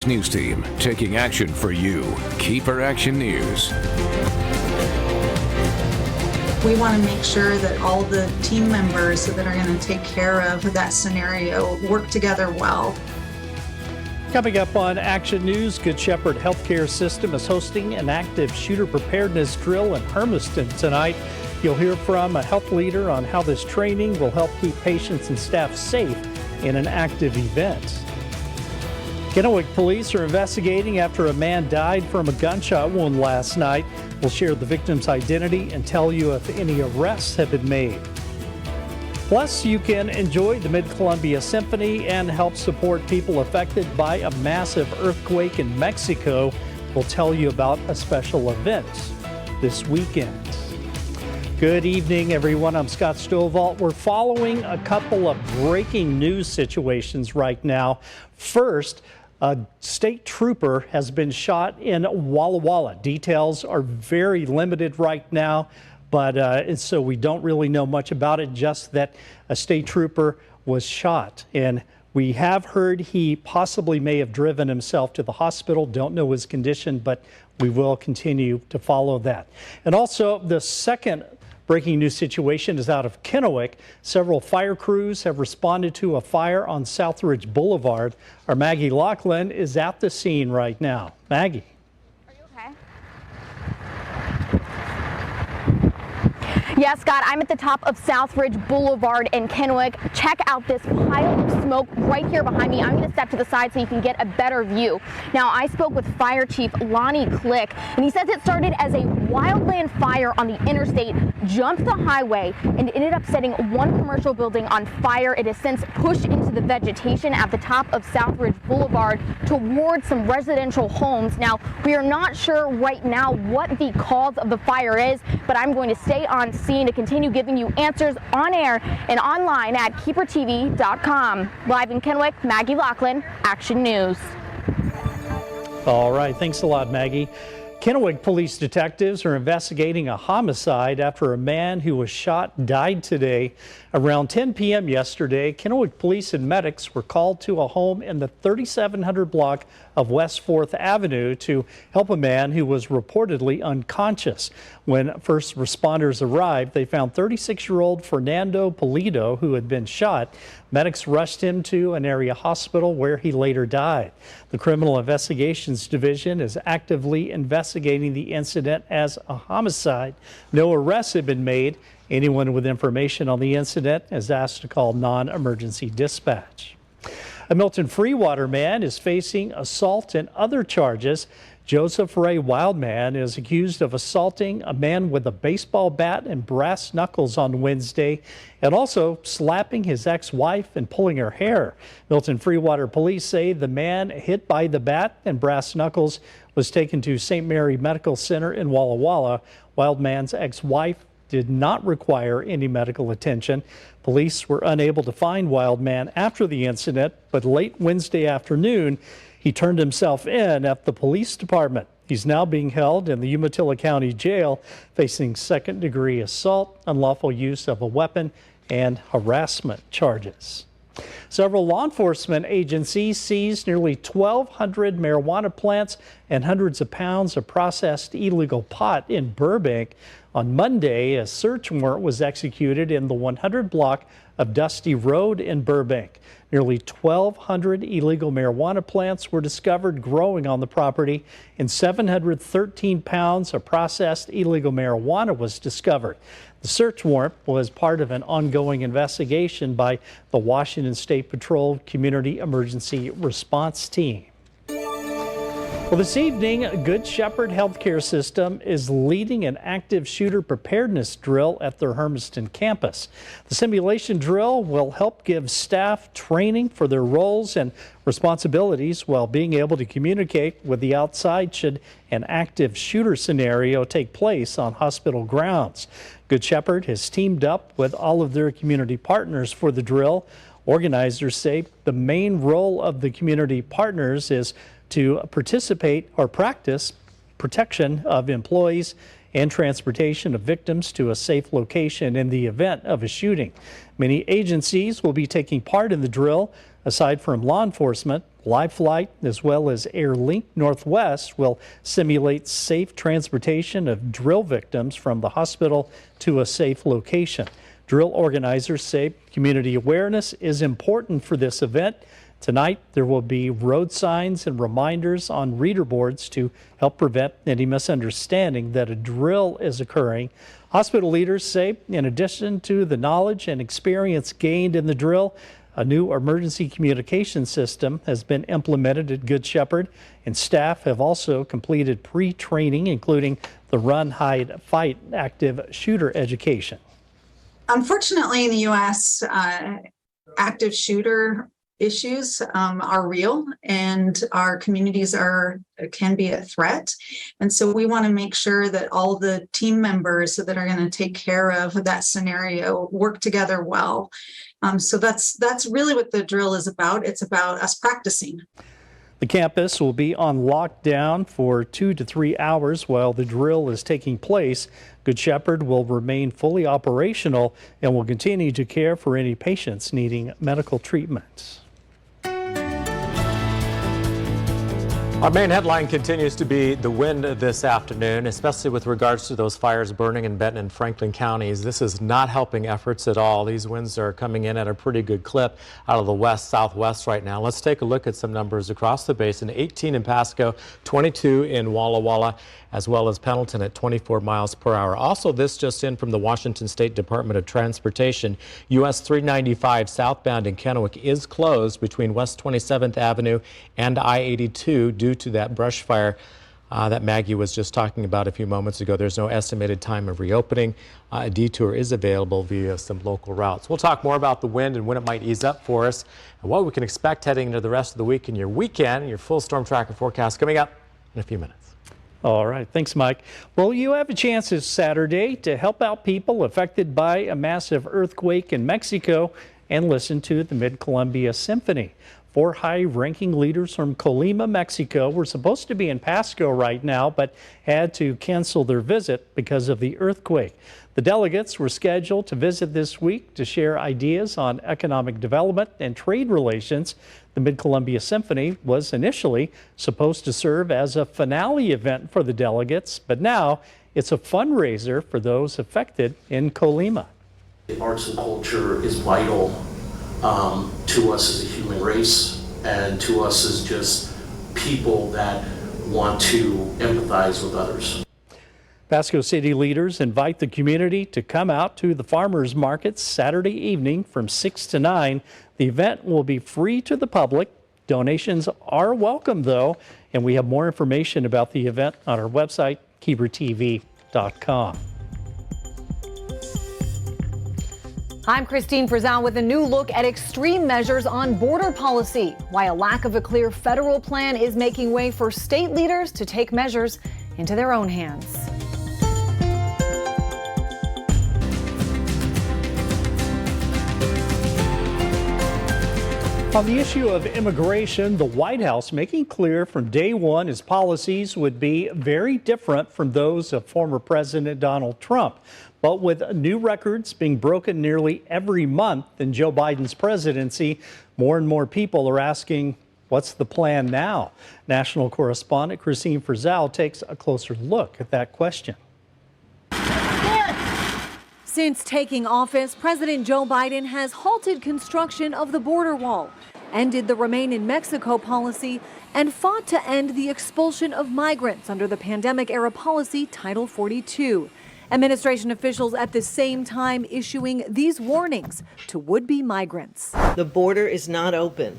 news team taking action for you. KEPR Action News. We want to make sure that all the team members that are going to take care of that scenario work together well. Coming up on Action News, Good Shepherd Healthcare System is hosting an active shooter preparedness drill in Hermiston tonight. You'll hear from a health leader on how this training will help keep patients and staff safe in an active event. Kennewick police are investigating after a man died from a gunshot wound last night. We'll share the victim's identity and tell you if any arrests have been made. Plus, you can enjoy the Mid-Columbia Symphony and help support people affected by a massive earthquake in Mexico. We'll tell you about a special event this weekend. Good evening, everyone. I'm Scott Stovall. We're following a couple of breaking news situations right now. First, a state trooper has been shot in Walla Walla. Details are very limited right now. But so we don't really know much about it, just that a state trooper was shot. And we have heard he possibly may have driven himself to the hospital. Don't know his condition, but we will continue to follow that. And also, the second breaking news situation is out of Kennewick. Several fire crews have responded to a fire on Southridge Boulevard. Our Maggie Laughlin is at the scene right now. Maggie. Yes, Scott, I'm at the top of Southridge Boulevard in Kennewick. Check out this pile of smoke right here behind me. I'm going to step to the side so you can get a better view. Now, I spoke with Fire Chief Lonnie Click, and he says it started as a wildland fire on the interstate, jumped the highway, and ended up setting one commercial building on fire. It has since pushed into the vegetation at the top of Southridge Boulevard towards some residential homes. Now, we are not sure right now what the cause of the fire is, but I'm going to stay on scene to continue giving you answers on air and online at KEPRTV.com. Live in Kennewick, Maggie Laughlin, Action News. All right, thanks a lot, Maggie. Kennewick police detectives are investigating a homicide after a man who was shot died today. Around 10 p.m. yesterday, Kennewick police and medics were called to a home in the 3700 block of West 4th Avenue to help a man who was reportedly unconscious. When first responders arrived, they found 36-year-old Fernando Polito, who had been shot. Medics rushed him to an area hospital where he later died. The Criminal Investigations Division is actively investigating the incident as a homicide. No arrests have been made. Anyone with information on the incident is asked to call non-emergency dispatch. A Milton Freewater man is facing assault and other charges. Joseph Ray Wildman is accused of assaulting a man with a baseball bat and brass knuckles on Wednesday, and also slapping his ex-wife and pulling her hair. Milton Freewater police say the man hit by the bat and brass knuckles was taken to St. Mary Medical Center in Walla Walla. Wildman's ex-wife did not require any medical attention. Police were unable to find Wildman after the incident, but late Wednesday afternoon, he turned himself in at the police department. He's now being held in the Umatilla County Jail, facing second-degree assault, unlawful use of a weapon, and harassment charges. Several law enforcement agencies seized nearly 1,200 marijuana plants and hundreds of pounds of processed illegal pot in Burbank. On Monday, a search warrant was executed in the 100 block of Dusty Road in Burbank. Nearly 1,200 illegal marijuana plants were discovered growing on the property, and 713 pounds of processed illegal marijuana was discovered. The search warrant was part of an ongoing investigation by the Washington State Patrol Community Emergency Response Team. Well, this evening, Good Shepherd Healthcare System is leading an active shooter preparedness drill at their Hermiston campus. The simulation drill will help give staff training for their roles and responsibilities while being able to communicate with the outside should an active shooter scenario take place on hospital grounds. Good Shepherd has teamed up with all of their community partners for the drill. Organizers say the main role of the community partners is to participate or practice protection of employees and transportation of victims to a safe location in the event of a shooting. Many agencies will be taking part in the drill. Aside from law enforcement, Live Flight as well as Air Link Northwest will simulate safe transportation of drill victims from the hospital to a safe location. Drill organizers say community awareness is important for this event. Tonight, there will be road signs and reminders on reader boards to help prevent any misunderstanding that a drill is occurring. Hospital leaders say, in addition to the knowledge and experience gained in the drill, a new emergency communication system has been implemented at Good Shepherd, and staff have also completed pre-training, including the Run, Hide, Fight active shooter education. Unfortunately, in the U.S., active shooter issues are real, and our communities can be a threat. And so we want to make sure that all the team members that are going to take care of that scenario work together well. So that's really what the drill is about. It's about us practicing. The campus will be on lockdown for 2 to 3 hours while the drill is taking place. Good Shepherd will remain fully operational and will continue to care for any patients needing medical treatment. Our main headline continues to be the wind this afternoon, especially with regards to those fires burning in Benton and Franklin counties. This is not helping efforts at all. These winds are coming in at a pretty good clip out of the west-southwest right now. Let's take a look at some numbers across the basin. 18 in Pasco, 22 in Walla Walla, as well as Pendleton at 24 miles per hour. Also, this just in from the Washington State Department of Transportation. US 395 southbound in Kennewick is closed between West 27th Avenue and I-82 due to that brush fire that Maggie was just talking about a few moments ago. There's no estimated time of reopening. A detour is available via some local routes. We'll talk more about the wind and when it might ease up for us and what we can expect heading into the rest of the week and your weekend. Your full storm tracker forecast coming up in a few minutes. All right. Thanks, Mike. Well, you have a chance this Saturday to help out people affected by a massive earthquake in Mexico and listen to the Mid-Columbia Symphony. 4 high-ranking leaders from Colima, Mexico were supposed to be in Pasco right now, but had to cancel their visit because of the earthquake. The delegates were scheduled to visit this week to share ideas on economic development and trade relations. The Mid-Columbia Symphony was initially supposed to serve as a finale event for the delegates, but now it's a fundraiser for those affected in Colima. Arts and culture is vital to us as a human race and to us as just people that want to empathize with others. Pasco City leaders invite the community to come out to the farmers market Saturday evening from 6 to 9. The event will be free to the public. Donations are welcome, though, and we have more information about the event on our website, KEPRtv.com. I'm Christine Frizzell with a new look at extreme measures on border policy. Why a lack of a clear federal plan is making way for state leaders to take measures into their own hands. On the issue of immigration, the White House making clear from day one its policies would be very different from those of former President Donald Trump. But with new records being broken nearly every month in Joe Biden's presidency, more and more people are asking, what's the plan now? National correspondent Christine Frizzell takes a closer look at that question. Since taking office, President Joe Biden has halted construction of the border wall, ended the Remain in Mexico policy, and fought to end the expulsion of migrants under the pandemic-era policy Title 42. Administration officials at the same time issuing these warnings to would-be migrants. The border is not open.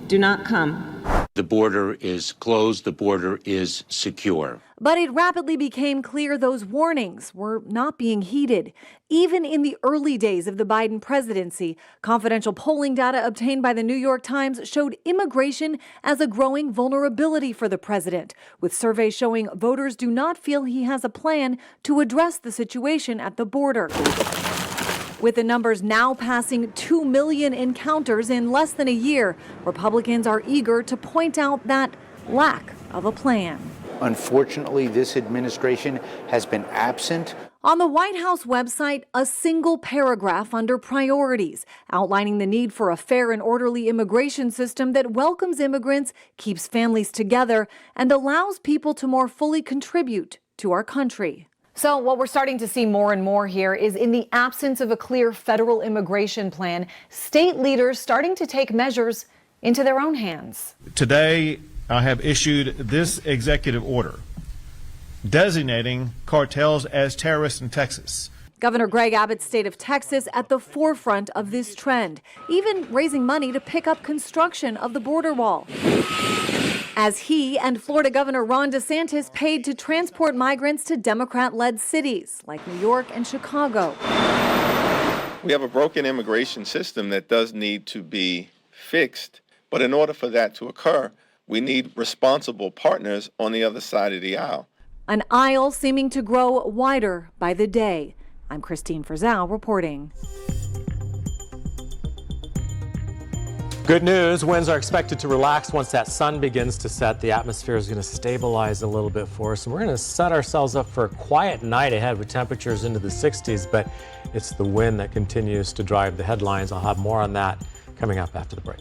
Do not come. The border is closed. The border is secure. But it rapidly became clear those warnings were not being heeded. Even in the early days of the Biden presidency, confidential polling data obtained by the New York Times showed immigration as a growing vulnerability for the president, with surveys showing voters do not feel he has a plan to address the situation at the border. With the numbers now passing 2 million encounters in less than a year, Republicans are eager to point out that lack of a plan. Unfortunately, this administration has been absent On the White House website, a single paragraph under priorities outlining the need for a fair and orderly immigration system that welcomes immigrants, keeps families together, and allows people to more fully contribute to our country. So what we're starting to see more and more here is, in the absence of a clear federal immigration plan, state leaders starting to take measures into their own hands. Today, I have issued this executive order designating cartels as terrorists in Texas. Governor Greg Abbott's state of Texas at the forefront of this trend, even raising money to pick up construction of the border wall, as he and Florida Governor Ron DeSantis paid to transport migrants to Democrat-led cities like New York and Chicago. We have a broken immigration system that does need to be fixed, but in order for that to occur, we need responsible partners on the other side of the aisle. An aisle seeming to grow wider by the day. I'm Christine Frizzell reporting. Good news, winds are expected to relax once that sun begins to set. The atmosphere is going to stabilize a little bit for us, and we're going to set ourselves up for a quiet night ahead with temperatures into the 60s, but it's the wind that continues to drive the headlines. I'll have more on that coming up after the break.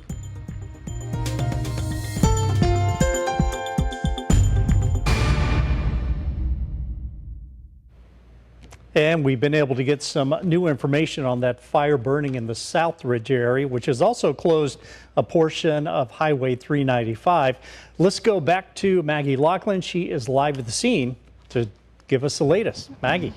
And we've been able to get some new information on that fire burning in the Southridge area, which has also closed a portion of Highway 395. Let's go back to Maggie Laughlin. She is live at the scene to give us the latest. Maggie.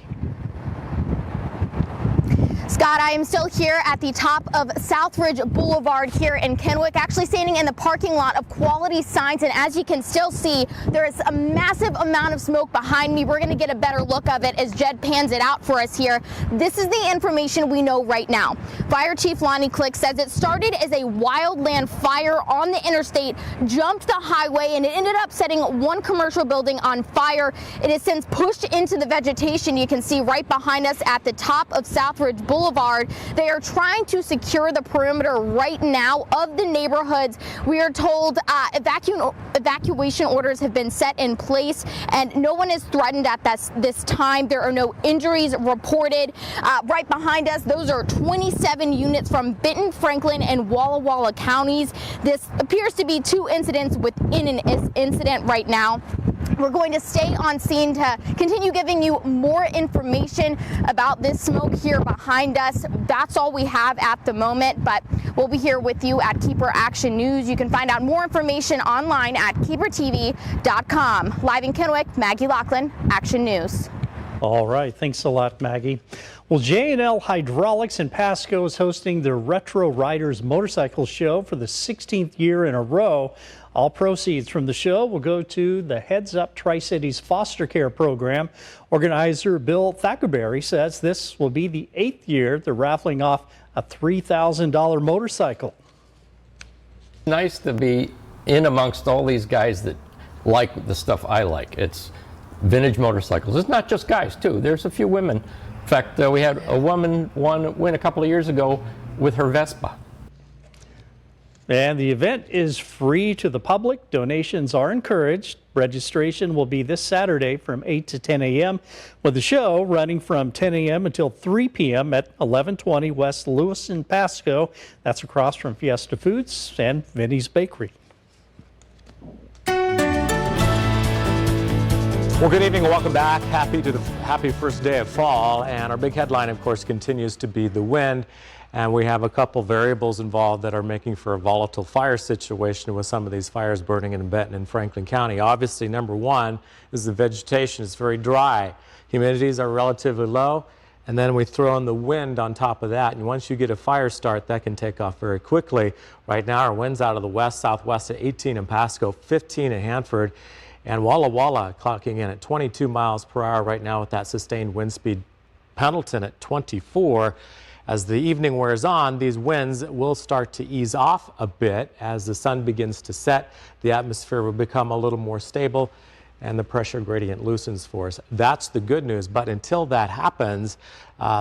Scott, I am still here at the top of Southridge Boulevard here in Kennewick, actually standing in the parking lot of Quality Signs. And as you can still see, there is a massive amount of smoke behind me. We're going to get a better look of it as Jed pans it out for us here. This is the information we know right now. Fire Chief Lonnie Click says it started as a wildland fire on the interstate, jumped the highway, and it ended up setting one commercial building on fire. It has since pushed into the vegetation you can see right behind us at the top of Southridge Boulevard. They are trying to secure the perimeter right now of the neighborhoods. We are told evacuation orders have been set in place, and no one is threatened at this time. There are no injuries reported. Right behind us, those are 27 units from Benton, Franklin, and Walla Walla counties. This appears to be two incidents within an incident right now. We're going to stay on scene to continue giving you more information about this smoke here behind us. That's all we have at the moment, but we'll be here with you at KEPR Action News. You can find out more information online at KEPRTV.com. Live in Kennewick, Maggie Laughlin, Action News. All right. Thanks a lot, Maggie. Well, J&L Hydraulics in Pasco is hosting their Retro Riders Motorcycle Show for the 16th year in a row. All proceeds from the show will go to the Heads Up Tri-Cities foster care program. Organizer Bill Thackerberry says this will be the 8th year they're raffling off a $3,000 motorcycle. Nice to be in amongst all these guys that like the stuff I like. It's vintage motorcycles. It's not just guys, too. There's a few women. In fact, we had a woman win a couple of years ago with her Vespa. And the event is free to the public. Donations are encouraged. Registration will be this Saturday from 8 to 10 a.m. with the show running from 10 a.m. until 3 p.m. at 1120 West Lewis in Pasco. That's across from Fiesta Foods and Vinnie's Bakery. Well, good evening and welcome back. Happy first day of fall. And our big headline, of course, continues to be the wind. And we have a couple variables involved that are making for a volatile fire situation with some of these fires burning in Benton and Franklin County. Obviously, number one is the vegetation is very dry. Humidities are relatively low. And then we throw in the wind on top of that. And once you get a fire start, that can take off very quickly. Right now, our wind's out of the west, southwest at 18 in Pasco, 15 in Hanford. And Walla Walla clocking in at 22 miles per hour right now with that sustained wind speed. Pendleton at 24. As the evening wears on, these winds will start to ease off a bit as the sun begins to set. The atmosphere will become a little more stable. and the pressure gradient loosens for us. That's the good news. But until that happens,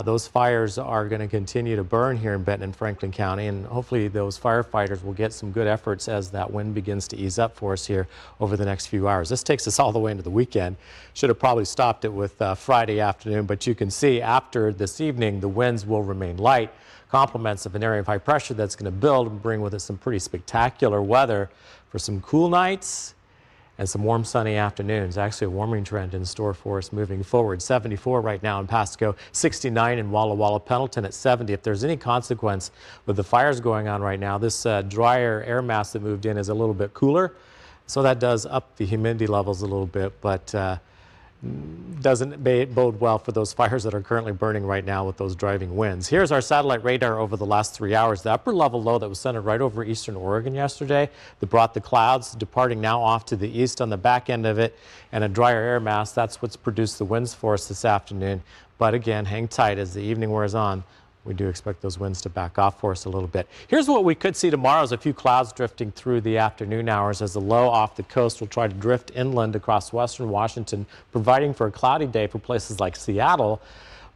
those fires are going to continue to burn here in Benton and Franklin County, and hopefully those firefighters will get some good efforts as that wind begins to ease up for us here over the next few hours. This takes us all the way into the weekend. Should have probably stopped it with Friday afternoon, but you can see after this evening the winds will remain light. Compliments of an area of high pressure that's going to build and bring with it some pretty spectacular weather for some cool nights and some warm sunny afternoons. Actually a warming trend in store for us moving forward. 74 right now in Pasco, 69 in Walla Walla, Pendleton at 70. If there's any consequence with the fires going on right now, this drier air mass that moved in is a little bit cooler, so that does up the humidity levels a little bit, but doesn't bode well for those fires that are currently burning right now with those driving winds. Here's our satellite radar over the last 3 hours. The upper level low that was centered right over eastern Oregon yesterday that brought the clouds departing now off to the east on the back end of it, and a drier air mass. That's what's produced the winds for us this afternoon. But again, hang tight as the evening wears on. We do expect those winds to back off for us a little bit. Here's what we could see tomorrow is a few clouds drifting through the afternoon hours as the low off the coast will try to drift inland across western Washington, providing for a cloudy day for places like Seattle.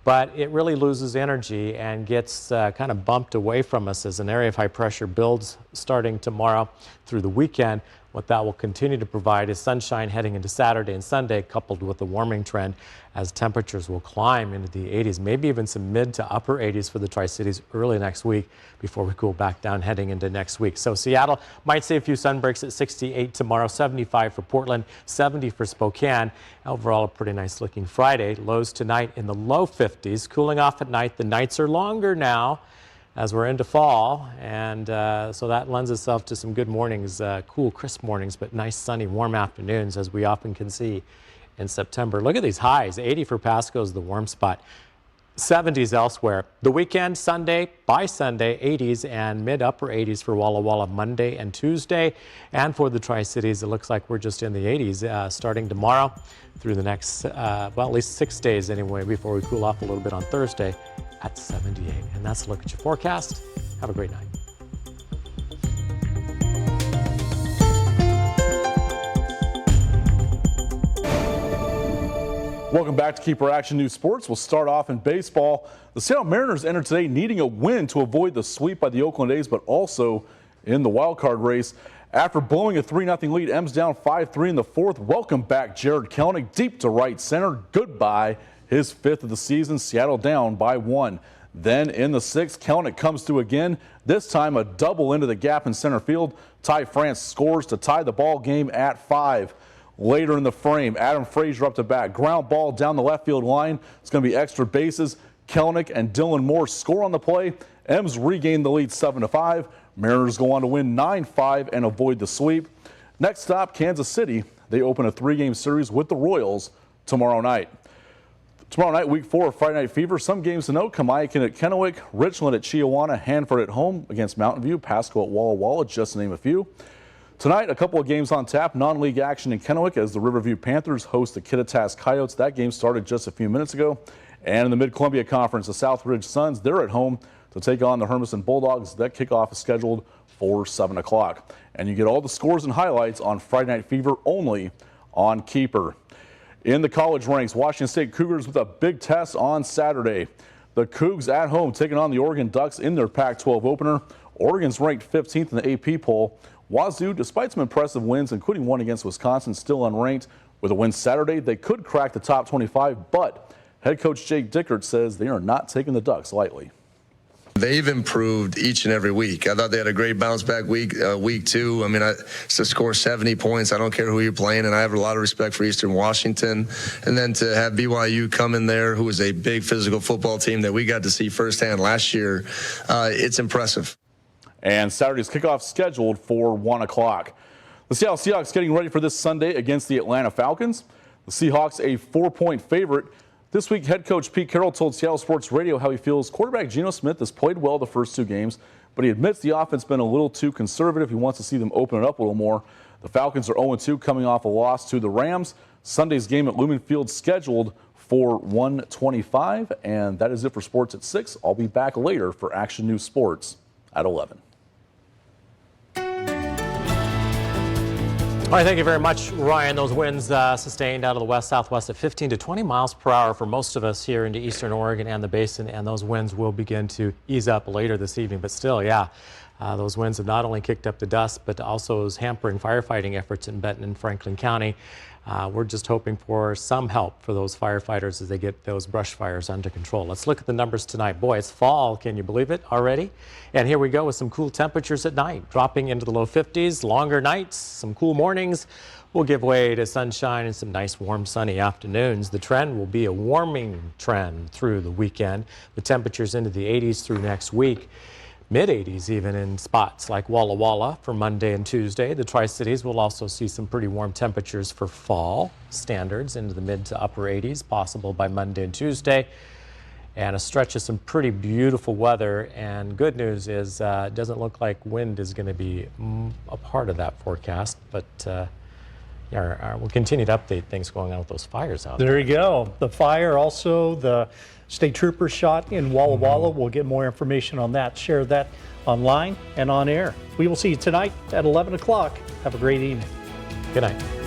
But it really loses energy and gets kind of bumped away from us as an area of high pressure builds starting tomorrow through the weekend. What that will continue to provide is sunshine heading into Saturday and Sunday, coupled with a warming trend as temperatures will climb into the 80s, maybe even some mid to upper 80s for the Tri-Cities early next week before we cool back down heading into next week. So Seattle might see a few sun breaks at 68 tomorrow, 75 for Portland, 70 for Spokane. Overall, a pretty nice looking Friday. Lows tonight in the low 50s, cooling off at night. The nights are longer now as we're into fall, and so that lends itself to some good mornings, cool, crisp mornings, but nice, sunny, warm afternoons, as we often can see in September. Look at these highs. 80 for Pasco is the warm spot. 70s elsewhere. The weekend, Sunday, by Sunday, 80s and mid-upper 80s for Walla Walla Monday and Tuesday. And for the Tri-Cities, it looks like we're just in the 80s starting tomorrow through the next, well, at least 6 days anyway, before we cool off a little bit on Thursday at 78. And that's a look at your forecast. Have a great night. Welcome back to KEPR Action News Sports. We'll start off in baseball. The Seattle Mariners entered today needing a win to avoid the sweep by the Oakland A's, but also in the wild card race. After blowing a 3-0 lead, M's down 5-3 in the fourth. Welcome back Jared Kelenic deep to right center. Goodbye, his 5th of the season. Seattle down by 1. Then in the 6th, Kelenic comes through again. This time a double into the gap in center field. Ty France scores to tie the ball game at 5. Later in the frame, Adam Frazier up to bat. Ground ball down the left field line. It's going to be extra bases. Kelenic and Dylan Moore score on the play. M's regain the lead 7-5. Mariners go on to win 9-5 and avoid the sweep. Next stop, Kansas City. They open a 3-game series with the Royals tomorrow night. Tomorrow night, week 4 of Friday Night Fever. Some games to note: Kamiakin at Kennewick, Richland at Chiawana, Hanford at home against Mountain View, Pasco at Walla Walla, just to name a few. Tonight, a couple of games on tap. Non-league action in Kennewick as the Riverview Panthers host the Kittitas Coyotes. That game started just a few minutes ago. And in the Mid-Columbia Conference, the Southridge Suns, they're at home to take on the Hermiston Bulldogs. That kickoff is scheduled for 7 o'clock. And you get all the scores and highlights on Friday Night Fever only on KEPR. In the college ranks, Washington State Cougars with a big test on Saturday. The Cougs at home taking on the Oregon Ducks in their Pac-12 opener. Oregon's ranked 15th in the AP poll. Wazoo, despite some impressive wins, including one against Wisconsin, still unranked. With a win Saturday, they could crack the top 25, but head coach Jake Dickert says they are not taking the Ducks lightly. They've improved each and every week. I thought they had a great bounce back week 2. I mean, to score 70 points, I don't care who you're playing, and I have a lot of respect for Eastern Washington. And then to have BYU come in there, who is a big physical football team that we got to see firsthand last year, it's impressive. And Saturday's kickoff scheduled for 1 o'clock. The Seattle Seahawks getting ready for this Sunday against the Atlanta Falcons. The Seahawks a 4-point favorite. This week, head coach Pete Carroll told Seattle Sports Radio how he feels quarterback Geno Smith has played well the first 2 games, but he admits the offense has been a little too conservative. He wants to see them open it up a little more. The Falcons are 0-2 coming off a loss to the Rams. Sunday's game at Lumen Field scheduled for 1:25, and that is it for sports at 6. I'll be back later for Action News Sports at 11. All right, thank you very much, Ryan. Those winds sustained out of the west-southwest at 15 to 20 miles per hour for most of us here into eastern Oregon and the basin, and those winds will begin to ease up later this evening. But still, yeah, those winds have not only kicked up the dust, but also is hampering firefighting efforts in Benton and Franklin County. We're just hoping for some help for those firefighters as they get those brush fires under control. Let's look at the numbers tonight. Boy, it's fall. Can you believe it already? And here we go with some cool temperatures at night, dropping into the low 50s, longer nights, some cool mornings will give way to sunshine and some nice warm sunny afternoons. The trend will be a warming trend through the weekend, with temperatures into the 80s through next week. Mid-80s even in spots like Walla Walla for Monday and Tuesday. The Tri-Cities will also see some pretty warm temperatures for fall standards into the mid to upper 80s, possible by Monday and Tuesday. And a stretch of some pretty beautiful weather. And good news is it doesn't look like wind is going to be a part of that forecast, but we'll continue to update things going on with those fires out there. There you go. The fire, also the state trooper shot in Walla Walla. We'll get more information on that. Share that online and on air. We will see you tonight at 11 o'clock. Have a great evening. Good night.